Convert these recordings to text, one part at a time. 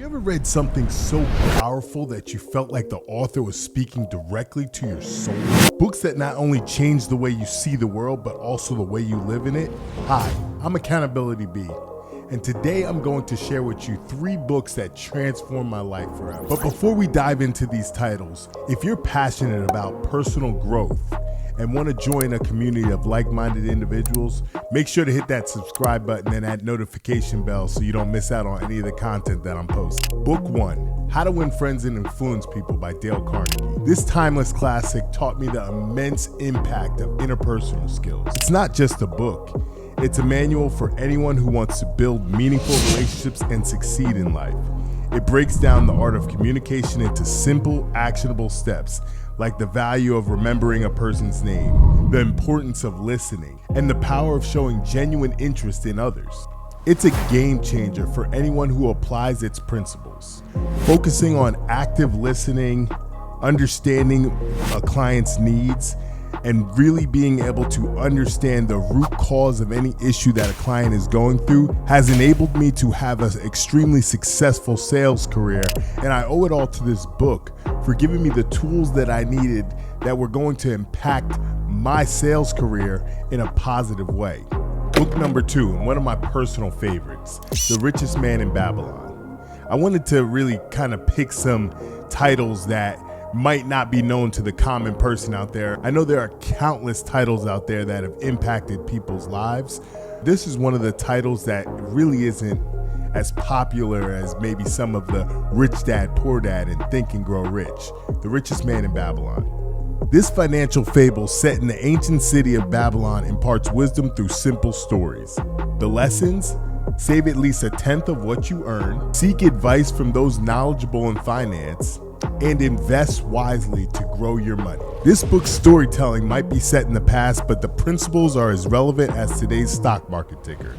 You ever read something so powerful that you felt like the author was speaking directly to your soul? Books that not only change the way you see the world, but also the way you live in it? Hi, I'm Accountability B, and today I'm going to share with you 3 books that transformed my life forever. But before we dive into these titles, if you're passionate about personal growth and want to join a community of like-minded individuals, make sure to hit that subscribe button and that notification bell so you don't miss out on any of the content that I'm posting. Book 1, How to Win Friends and Influence People by Dale Carnegie. This timeless classic taught me the immense impact of interpersonal skills. It's not just a book. It's a manual for anyone who wants to build meaningful relationships and succeed in life. It breaks down the art of communication into simple, actionable steps, like the value of remembering a person's name, the importance of listening, and the power of showing genuine interest in others. It's a game changer for anyone who applies its principles. Focusing on active listening, understanding a client's needs, and really being able to understand the root cause of any issue that a client is going through has enabled me to have an extremely successful sales career. And I owe it all to this book for giving me the tools that I needed that were going to impact my sales career in a positive way. Book number 2, and one of my personal favorites, The Richest Man in Babylon. I wanted to really kind of pick some titles that might not be known to the common person out there. I know there are countless titles out there that have impacted people's lives. This is one of the titles that really isn't as popular as maybe some of the Rich Dad, Poor Dad and Think and Grow Rich, The Richest Man in Babylon. This financial fable set in the ancient city of Babylon imparts wisdom through simple stories. The lessons: save at least 1/10 of what you earn, seek advice from those knowledgeable in finance, and invest wisely to grow your money. This book's storytelling might be set in the past, but the principles are as relevant as today's stock market ticker.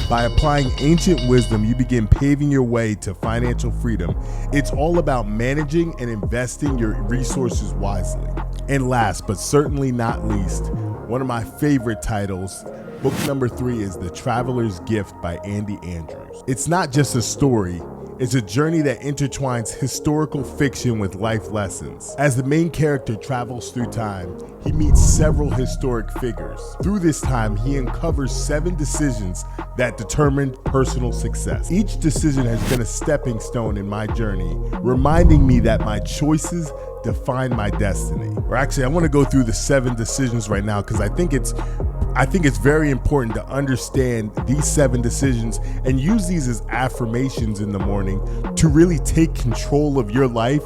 By applying ancient wisdom, you begin paving your way to financial freedom. It's all about managing and investing your resources wisely. And last, but certainly not least, one of my favorite titles, book number 3, is The Traveler's Gift by Andy Andrews. It's not just a story. It's a journey that intertwines historical fiction with life lessons. As the main character travels through time, he meets several historic figures. Through this time, he uncovers 7 decisions that determined personal success. Each decision has been a stepping stone in my journey, reminding me that my choices define my destiny. Or actually, I want to go through the 7 decisions right now because I think it's very important to understand these 7 decisions and use these as affirmations in the morning to really take control of your life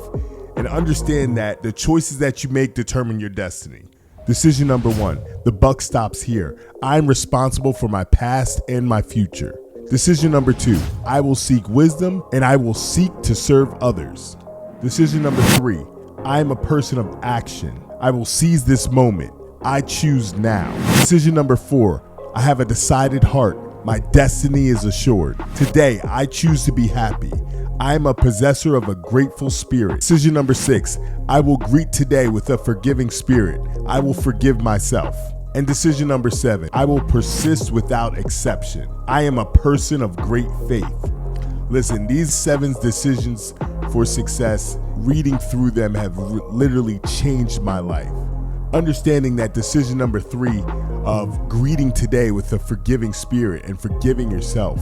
and understand that the choices that you make determine your destiny. Decision number 1, the buck stops here. I'm responsible for my past and my future. Decision number 2, I will seek wisdom and I will seek to serve others. Decision number 3, I am a person of action. I will seize this moment. I choose now. Decision number 4, I have a decided heart. My destiny is assured. Today, I choose to be happy. I am a possessor of a grateful spirit. Decision number 6, I will greet today with a forgiving spirit. I will forgive myself. And decision number 7, I will persist without exception. I am a person of great faith. Listen, these 7 decisions for success, reading through them have literally changed my life. Understanding that decision number 3 of greeting today with a forgiving spirit and forgiving yourself.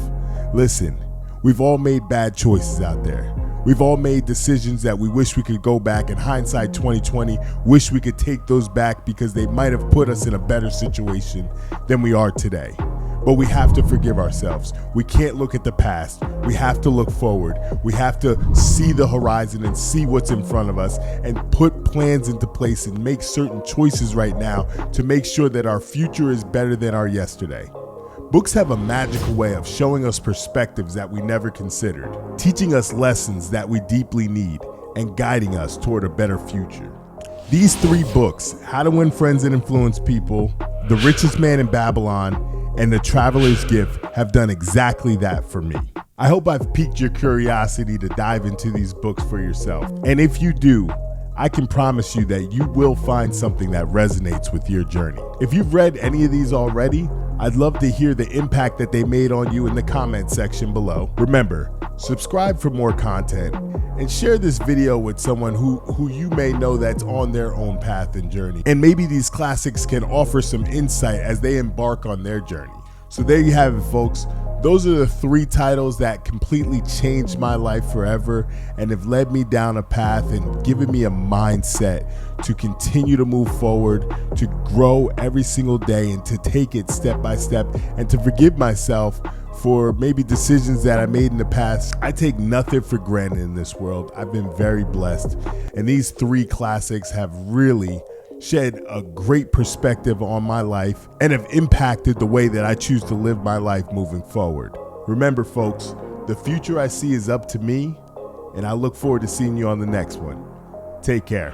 Listen, we've all made bad choices out there. We've all made decisions that we wish we could go back. In hindsight 2020, wish we could take those back because they might have put us in a better situation than we are today. But we have to forgive ourselves. We can't look at the past. We have to look forward. We have to see the horizon and see what's in front of us and put plans into place and make certain choices right now to make sure that our future is better than our yesterday. Books have a magical way of showing us perspectives that we never considered, teaching us lessons that we deeply need, and guiding us toward a better future. These 3 books, How to Win Friends and Influence People, The Richest Man in Babylon, and The Traveler's Gift have done exactly that for me. I hope I've piqued your curiosity to dive into these books for yourself. And if you do, I can promise you that you will find something that resonates with your journey. If you've read any of these already, I'd love to hear the impact that they made on you in the comment section below. Remember, subscribe for more content and share this video with someone who you may know that's on their own path and journey. And maybe these classics can offer some insight as they embark on their journey. So there you have it, folks. Those are the 3 titles that completely changed my life forever and have led me down a path and given me a mindset to continue to move forward, to grow every single day and to take it step by step and to forgive myself for maybe decisions that I made in the past. I take nothing for granted in this world. I've been very blessed. And these 3 classics have really shed a great perspective on my life and have impacted the way that I choose to live my life moving forward. Remember, folks, the future I see is up to me, and I look forward to seeing you on the next one. Take care.